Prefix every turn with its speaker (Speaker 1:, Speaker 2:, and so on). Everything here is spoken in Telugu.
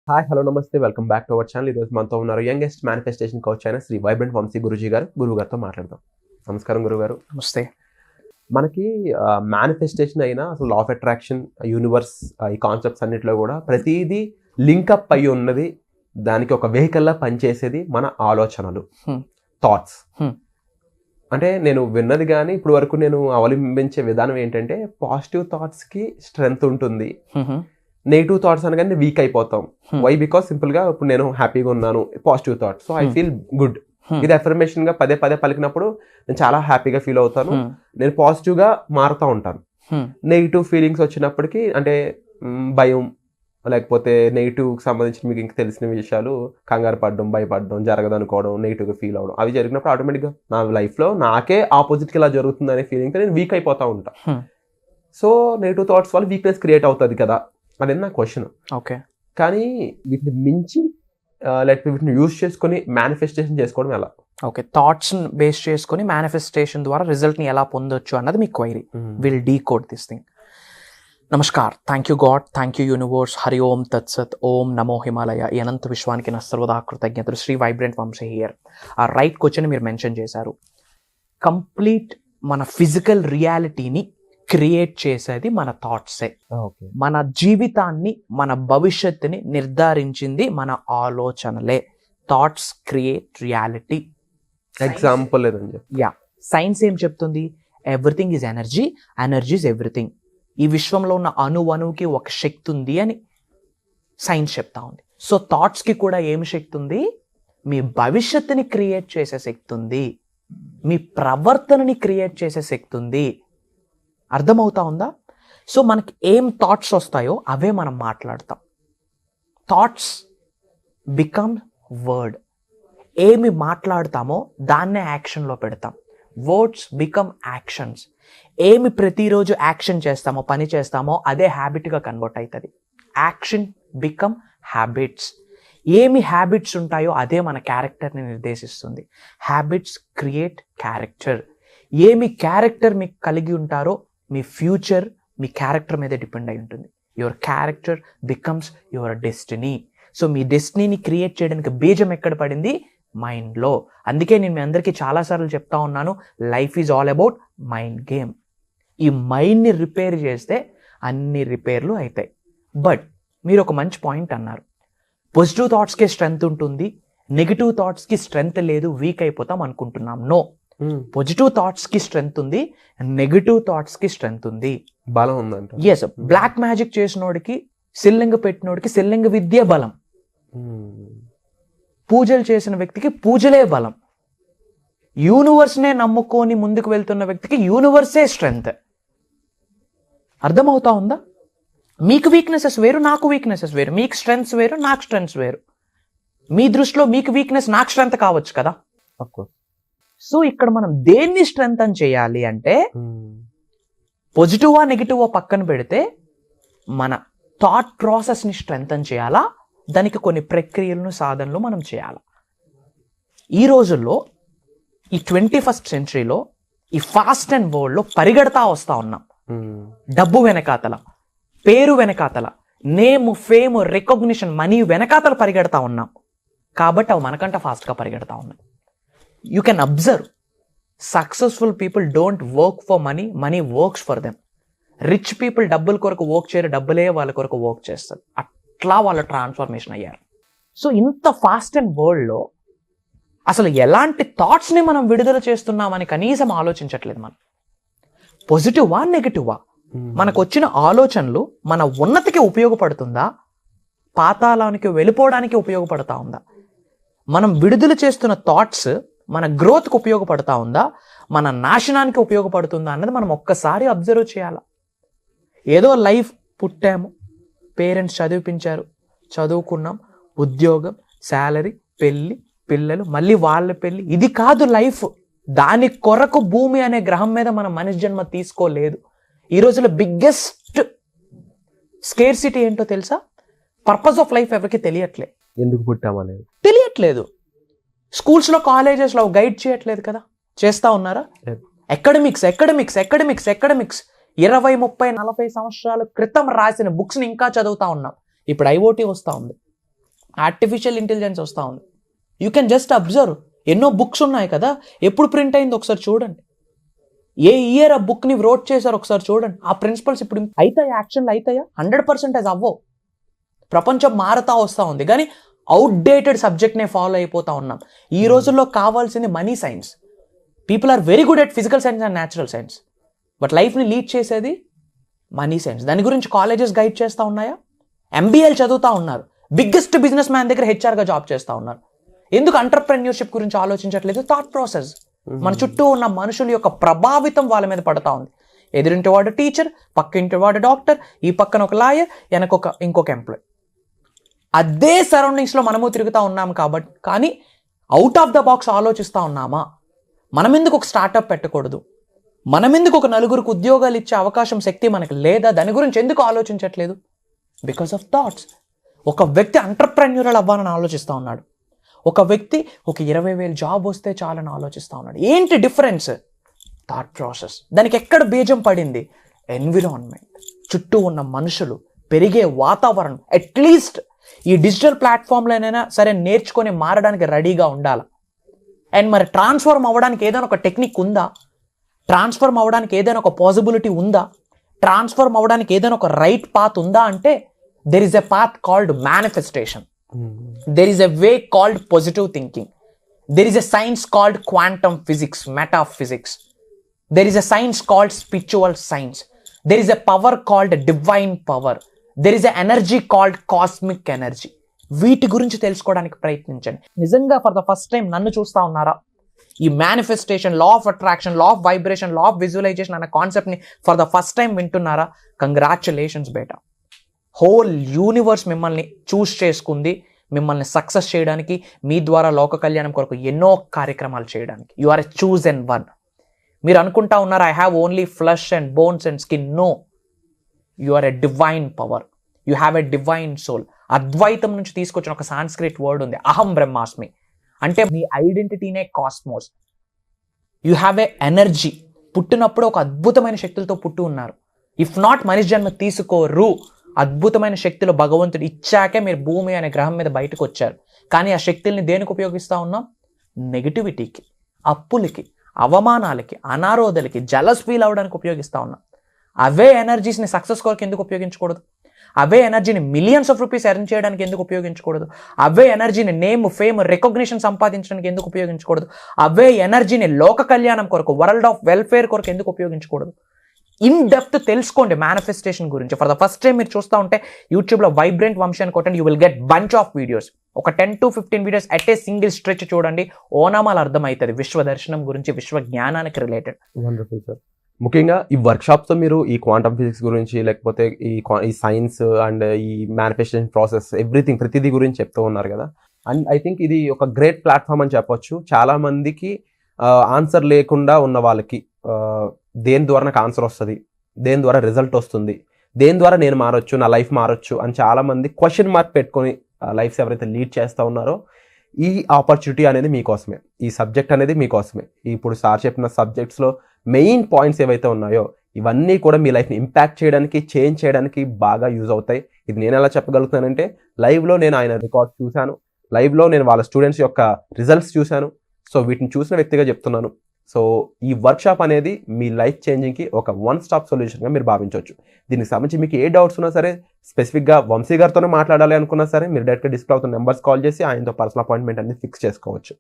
Speaker 1: హాయ్ హలో నమస్తే welcome back to our channel. ఈరోజు మనతో ఉన్నారు యంగెస్ట్ మేనిఫెస్టేషన్ కోచ్ అయిన శ్రీ వైబ్రెంట్ వంశీ గురుజీ గారు. గురువు గారితో మాట్లాడదాం. నమస్కారం గురుగారు.
Speaker 2: నమస్తే.
Speaker 1: మనకి మేనిఫెస్టేషన్ అయినా అసలు లా ఆఫ్ అట్రాక్షన్, యూనివర్స్, ఈ కాన్సెప్ట్స్ అన్నిటిలో కూడా ప్రతిదీ లింకప్ అయ్యి ఉన్నది. దానికి ఒక వెహికల్లా పనిచేసేది మన ఆలోచనలు, థాట్స్. అంటే నేను విన్నది కానీ ఇప్పుడు వరకు నేను అవలంబించే విధానం ఏంటంటే పాజిటివ్ థాట్స్కి స్ట్రెంగ్త్ ఉంటుంది, నెగిటివ్ థాట్స్ అనగానే వీక్ అయిపోతాం. వై? బికాస్ సింపుల్ గా ఇప్పుడు నేను హ్యాపీగా ఉన్నాను, positive thought, so I feel good. ఇది అఫర్మేషన్ గా పదే పదే పలికినప్పుడు నేను చాలా హ్యాపీగా ఫీల్ అవుతాను, నేను పాజిటివ్ గా మారుతూ ఉంటాను. నెగిటివ్ ఫీలింగ్స్ వచ్చినప్పటికీ అంటే భయం, లేకపోతే నెగిటివ్ సంబంధించిన మీకు ఇంకా తెలిసిన విషయాలు, కంగారు పడడం, భయపడడం, జరగదనుకోవడం, నెగిటివ్ గా ఫీల్ అవడం, అవి జరిగినప్పుడు ఆటోమేటిక్ గా నా లైఫ్ లో నాకే ఆపోజిట్ కి ఇలా జరుగుతుంది అనే ఫీలింగ్ నేను వీక్ అయిపోతా ఉంటా. సో నెగిటివ్ థాట్స్ వల్ల వీక్నెస్ క్రియేట్ అవుతుంది కదా అనేది నా క్వశ్చన్.
Speaker 2: ఓకే,
Speaker 1: కానీ వీటిని మించి లేకపోతే వీటిని యూజ్ చేసుకొని మేనిఫెస్టేషన్ చేసుకోవడం ఎలా?
Speaker 2: ఓకే, థాట్స్ బేస్ చేసుకొని మేనిఫెస్టేషన్ ద్వారా రిజల్ట్ ని ఎలా పొందొచ్చు అన్నది మీ query. Will decode this thing. నమస్కార్. Thank you God, thank you universe. Hari Om తత్సత్. ఓం నమో హిమాలయ. ఈ అనంత విశ్వానికి నా సర్వదా కృతజ్ఞతలు. Shri vibrant Vamshi here. ఆ రైట్ క్వశ్చన్ మీరు మెన్షన్ చేశారు. కంప్లీట్ మన ఫిజికల్ రియాలిటీని క్రియేట్ చేసేది మన థాట్సే. మన జీవితాన్ని, మన భవిష్యత్తుని నిర్ధారించింది మన ఆలోచనలే. Thoughts create reality.
Speaker 1: ఎగ్జాంపుల్ లేదండి.
Speaker 2: యా, సైన్స్ ఏం చెప్తుంది? Everything is energy, energy is everything. ఈ విశ్వంలో ఉన్న అణువుకి ఒక శక్తి ఉంది అని సైన్స్ చెప్తా ఉంది. సో థాట్స్కి కూడా ఏమి శక్తి ఉంది? మీ భవిష్యత్తుని క్రియేట్ చేసే శక్తి ఉంది, మీ ప్రవర్తనని క్రియేట్ చేసే శక్తి ఉంది. అర్థమవుతా ఉందా? సో మనకి ఏం థాట్స్ వస్తాయో అవే మనం మాట్లాడతాం. Thoughts become word. ఏమి మాట్లాడతామో దాన్నే యాక్షన్లో పెడతాం. Words become actions. ఏమి ప్రతిరోజు యాక్షన్ చేస్తామో, పని చేస్తామో అదే హ్యాబిట్గా కన్వర్ట్ అవుతుంది. Action become habits. ఏమి హ్యాబిట్స్ ఉంటాయో అదే మన క్యారెక్టర్ని నిర్దేశిస్తుంది. Habits create character. ఏమి క్యారెక్టర్ మీకు కలిగి ఉంటారో మీ ఫ్యూచర్ మీ క్యారెక్టర్ మీద డిపెండ్ అయి ఉంటుంది. Your character becomes your destiny. So మీ డెస్టినీని క్రియేట్ చేయడానికి బీజం ఎక్కడ పడింది? మైండ్లో. అందుకే నేను మీ అందరికీ చాలాసార్లు చెప్తా ఉన్నాను, life is all about mind game. ఈ మైండ్ని రిపేర్ చేస్తే అన్ని రిపేర్లు అవుతాయి. బట్ మీరు ఒక మంచి పాయింట్ అన్నారు, పాజిటివ్ థాట్స్కి స్ట్రెంగ్త్ ఉంటుంది, నెగిటివ్ థాట్స్కి స్ట్రెంగ్త్ లేదు, వీక్ అయిపోతాం అనుకుంటున్నాం. నో, పాజిటివ్ థాట్స్ కి స్ట్రెంగ్త్ ఉంది, నెగిటివ్ థాట్స్ కి స్ట్రెంగ్త్ ఉంది,
Speaker 1: బలం ఉందంట.
Speaker 2: ఎస్, బ్లాక్ మ్యాజిక్ చేసినోడికి, సిల్లింగ పెట్టినోడికి సిల్లింగ విద్య బలం, పూజలు చేసిన వ్యక్తికి పూజలే బలం, యూనివర్స్నే నమ్ముకొని ముందుకు వెళ్తున్న వ్యక్తికి యూనివర్సే స్ట్రెంగ్త్. అర్థమవుతా ఉందా? మీకు వీక్నెసెస్ వేరు, నాకు వీక్నెసెస్ వేరు, మీకు స్ట్రెంగ్స్ వేరు, నాకు స్ట్రెంగ్స్ వేరు. మీ దృష్టిలో మీకు వీక్నెస్ నాకు స్ట్రెంగ్త్ కావచ్చు కదా. సో ఇక్కడ మనం దేన్ని స్ట్రెంగ్తన్ చేయాలి అంటే, పాజిటివా నెగిటివా పక్కన పెడితే మన థాట్ ప్రాసెస్ని స్ట్రెంగ్తన్ చేయాలా, దానికి కొన్ని ప్రక్రియలను, సాధనలు మనం చేయాలి. ఈ రోజుల్లో, ఈ 21st సెంచరీలో, ఈ ఫాస్ట్ అండ్ వరల్డ్లో పరిగెడతా వస్తూ ఉన్నాం. డబ్బు వెనకాతల, పేరు వెనకాతల, నేమ్, ఫేమ్, రికగ్నిషన్, మనీ వెనకాతల పరిగెడతా ఉన్నాం. కాబట్టి అవి మనకంటే ఫాస్ట్గా పరిగెడతా ఉన్నాయి. You can observe, successful people don't work for money, money works for them. Rich people డబ్బుల కొరకు వర్క్ చేయరు, డబ్బులే వాళ్ళ కొరకు వర్క్ చేస్తారు. అట్లా వాళ్ళ ట్రాన్స్ఫర్మేషన్ అయ్యారు. సో ఇంత ఫాస్ట్ అండ్ వరల్డ్లో అసలు ఎలాంటి థాట్స్ని మనం విడుదల చేస్తున్నామని కనీసం ఆలోచించట్లేదు. మనం పాజిటివా నెగిటివా, మనకు వచ్చిన ఆలోచనలు మన ఉన్నతికి ఉపయోగపడుతుందా, పాతాళానికి వెళ్ళిపోవడానికి ఉపయోగపడతా ఉందా? మనం విడుదల చేస్తున్న థాట్స్ మన గ్రోత్కి ఉపయోగపడతా ఉందా, మన నాశనానికి ఉపయోగపడుతుందా అన్నది మనం ఒక్కసారి అబ్జర్వ్ చేయాలి. ఏదో లైఫ్ పుట్టాము, పేరెంట్స్ చదివిపించారు, చదువుకున్నాం, ఉద్యోగం, శాలరీ, పెళ్ళి, పిల్లలు, మళ్ళీ వాళ్ళ పెళ్ళి, ఇది కాదు లైఫ్. దాని కొరకు భూమి అనే గ్రహం మీద మనం మనిషి జన్మ తీసుకోలేదు. ఈ రోజులో బిగ్గెస్ట్ స్కేర్సిటీ ఏంటో తెలుసా? పర్పస్ ఆఫ్ లైఫ్ ఎవరికి తెలియట్లేదు.
Speaker 1: ఎందుకు పుట్టామనేది
Speaker 2: తెలియట్లేదు. స్కూల్స్లో, కాలేజెస్లో గైడ్ చేయట్లేదు కదా. చేస్తూ ఉన్నారా? ఎకడమిక్స్ 20, 30, 40 సంవత్సరాల క్రితం రాసిన బుక్స్ని ఇంకా చదువుతా ఉన్నాం. ఇప్పుడు ఐఓటీ వస్తూ ఉంది, ఆర్టిఫిషియల్ ఇంటెలిజెన్స్ వస్తూ ఉంది. You can just observe. ఎన్నో బుక్స్ ఉన్నాయి కదా, ఎప్పుడు ప్రింట్ అయింది ఒకసారి చూడండి, ఏ ఇయర్ ఆ బుక్ని వ్రోట్ చేశారు ఒకసారి చూడండి. ఆ ప్రిన్సిపల్స్ ఇప్పుడు అవుతాయా, యాక్షన్లు అవుతాయా? 100% అవ్వవు. ప్రపంచం మారుతా వస్తూ ఉంది, కానీ అవుట్డేటెడ్ సబ్జెక్ట్నే ఫాలో అయిపోతా ఉన్నాం. ఈ రోజుల్లో కావాల్సింది money science. People are very good at physical science and natural science, but లైఫ్ని లీడ్ చేసేది మనీ సైన్స్. దాని గురించి కాలేజెస్ గైడ్ చేస్తూ ఉన్నాయా? ఎంబీఏలు చదువుతూ ఉన్నారు, బిగ్గెస్ట్ బిజినెస్ మ్యాన్ దగ్గర హెచ్ఆర్గా జాబ్ చేస్తూ ఉన్నారు. ఎందుకు ఎంటర్ప్రెన్యూర్షిప్ గురించి ఆలోచించట్లేదు? Thought process. మన చుట్టూ ఉన్న మనుషుల యొక్క ప్రభావితం వాళ్ళ మీద పడతా ఉంది. ఎదురింటి వాడు టీచర్, పక్కింటి వాడు డాక్టర్, ఈ పక్కన ఒక లాయర్, వెనకొక ఇంకొక ఎంప్లాయ్. అదే సరౌండింగ్స్లో మనము తిరుగుతూ ఉన్నాము కాబట్టి, కానీ అవుట్ ఆఫ్ ద బాక్స్ ఆలోచిస్తూ ఉన్నామా? మనం ఎందుకు ఒక స్టార్టప్ పెట్టకూడదు? మనం ఎందుకు ఒక నలుగురికి ఉద్యోగాలు ఇచ్చే అవకాశం, శక్తి మనకు లేదా? దాని గురించి ఎందుకు ఆలోచించట్లేదు? Because of thoughts. ఒక వ్యక్తి ఎంటర్ప్రెన్యూరల్ అవ్వాలని ఆలోచిస్తూ ఉన్నాడు, ఒక వ్యక్తి ఒక 20,000 జాబ్ వస్తే చాలని ఆలోచిస్తూ ఉన్నాడు. ఏంటి డిఫరెన్స్? Thought process. దానికి ఎక్కడ బీజం పడింది? ఎన్విరాన్మెంట్, చుట్టూ ఉన్న మనుషులు, పెరిగే వాతావరణం. అట్లీస్ట్ ఈ డిజిటల్ ప్లాట్ఫామ్లోనైనా సరే నేర్చుకొని మారడానికి రెడీగా ఉండాలి. అండ్ మరి ట్రాన్స్ఫార్మ్ అవ్వడానికి ఏదైనా ఒక టెక్నిక్ ఉందా? ట్రాన్స్ఫార్మ్ అవ్వడానికి ఏదైనా ఒక పాసిబిలిటీ ఉందా? ట్రాన్స్ఫార్మ్ అవ్వడానికి ఏదైనా ఒక రైట్ పాత్ ఉందా అంటే there is a path called manifestation. There is a way called positive thinking. There is a science called quantum physics, metaphysics. There is a science called spiritual science. There is a power called divine power. There is an energy called cosmic energy. వీటి గురించి తెలుసుకోవడానికి ప్రయత్నించండి. నిజంగా ఫర్ ద ఫస్ట్ టైం నన్ను చూస్తా ఉన్నారా? ఈ manifestation, law of attraction, law of vibration, law of visualization అనే కాన్సెప్ట్ని ఫర్ ద ఫస్ట్ టైం వింటున్నారా? కంగ్రాచులేషన్స్ బేటా. హోల్ యూనివర్స్ మిమ్మల్ని చూస్ చేసుకుంది, మిమ్మల్ని సక్సెస్ చేయడానికి, మీ ద్వారా లోక కళ్యాణం కొరకు ఎన్నో కార్యక్రమాలు చేయడానికి. You are a chosen one. మీరు అనుకుంటా ఉన్నారు I have only flesh and bones and skin. No, you are a divine power. You have a divine soul. అద్వైతం నుంచి తీసుకొచ్చిన ఒక సాంస్క్రిట్ వర్డ్ ఉంది, అహం బ్రహ్మాస్మి. అంటే మీ ఐడెంటిటీనే cosmos. You have a energy. పుట్టినప్పుడు ఒక అద్భుతమైన శక్తులతో పుట్టి ఉన్నారు. ఇఫ్ నాట్ మనిషి జన్మ తీసుకోరు. అద్భుతమైన శక్తులు భగవంతుడు ఇచ్చాకే మీరు భూమి అనే గ్రహం మీద బయటకు వచ్చారు. కానీ ఆ శక్తుల్ని దేనికి ఉపయోగిస్తూ ఉన్నాం? నెగిటివిటీకి, అప్పులకి, అవమానాలకి, అనారోధలకి, జలస్ ఫీల్ అవ్వడానికి ఉపయోగిస్తూ ఉన్నాం. అవే ఎనర్జీస్ని సక్సెస్ కొరకు ఎందుకు ఉపయోగించకూడదు? అవే ఎనర్జీని మిలియన్స్ ఆఫ్ రూపీస్ ఎర్న్ చేయడానికి ఎందుకు ఉపయోగించకూడదు? అవే ఎనర్జీని నేమ్, ఫేమ్, రికగ్నిషన్ సంపాదించడానికి ఎందుకు ఉపయోగించకూడదు? అవే ఎనర్జీని లోక కళ్యాణం కొరకు, వరల్డ్ ఆఫ్ వెల్ఫేర్ కొరకు ఎందుకు ఉపయోగించకూడదు? ఇన్ డెప్త్ తెలుసుకోండి మేనిఫెస్టేషన్ గురించి. ఫర్ ద ఫస్ట్ టైం మీరు చూస్తూ ఉంటే యూట్యూబ్లో వైబ్రెంట్ వంశీ అని కొట్టండి, you will get bunch of videos. ఒక 10 to 15 videos at a single stretch చూడండి. ఓనామాలు అర్థమవుతుంది విశ్వ దర్శనం గురించి, విశ్వ జ్ఞానానికి రిలేటెడ్.
Speaker 1: Wonderful sir. ముఖ్యంగా ఈ వర్క్షాప్తో మీరు ఈ క్వాంటమ్ ఫిజిక్స్ గురించి, లేకపోతే ఈ సైన్స్ అండ్ ఈ మేనిఫెస్టేషన్ ప్రాసెస్, ఎవ్రీథింగ్, ప్రతిదీ గురించి చెప్తూ ఉన్నారు కదా. అండ్ ఐ థింక్ ఇది ఒక గ్రేట్ ప్లాట్ఫామ్ అని చెప్పొచ్చు. చాలా మందికి ఆన్సర్ లేకుండా ఉన్న వాళ్ళకి దేని ద్వారా నాకు ఆన్సర్ వస్తుంది, దేని ద్వారా రిజల్ట్ వస్తుంది, దేని ద్వారా నేను మారొచ్చు, నా లైఫ్ మారొచ్చు అని చాలామంది క్వశ్చన్ మార్క్ పెట్టుకొని లైఫ్స్ ఎవరైతే లీడ్ చేస్తూ ఉన్నారో, ఈ ఆపర్చునిటీ అనేది మీకోసమే, ఈ సబ్జెక్ట్ అనేది మీకోసమే. ఇప్పుడు సార్ చెప్పిన సబ్జెక్ట్స్లో మెయిన్ పాయింట్స్ ఏవైతే ఉన్నాయో ఇవన్నీ కూడా మీ లైఫ్ని ఇంపాక్ట్ చేయడానికి, చేంజ్ చేయడానికి బాగా యూజ్ అవుతాయి. ఇది నేను ఎలా చెప్పగలుగుతానంటే, లైవ్లో నేను ఆయన రికార్డ్ చూశాను, లైవ్లో నేను వాళ్ళ స్టూడెంట్స్ యొక్క రిజల్ట్స్ చూశాను. సో వీటిని చూసిన వ్యక్తిగా చెప్తున్నాను. సో ఈ వర్క్షాప్ అనేది మీ లైఫ్ చేంజింగ్కి ఒక వన్ స్టాప్ సొల్యూషన్గా మీరు భావించవచ్చు. దీనికి సంబంధించి మీకు ఏ డౌట్స్ ఉన్నా సరే, స్పెసిఫిక్గా వంశీ గారితోనే మాట్లాడాలి అనుకున్నా సరే, మీరు డైరెక్ట్గా డిస్ప్లే అవుతున్న నెంబర్స్ కాల్ చేసి ఆయనతో పర్సనల్ అపాయింట్మెంట్ అనేది ఫిక్స్ చేసుకోవచ్చు.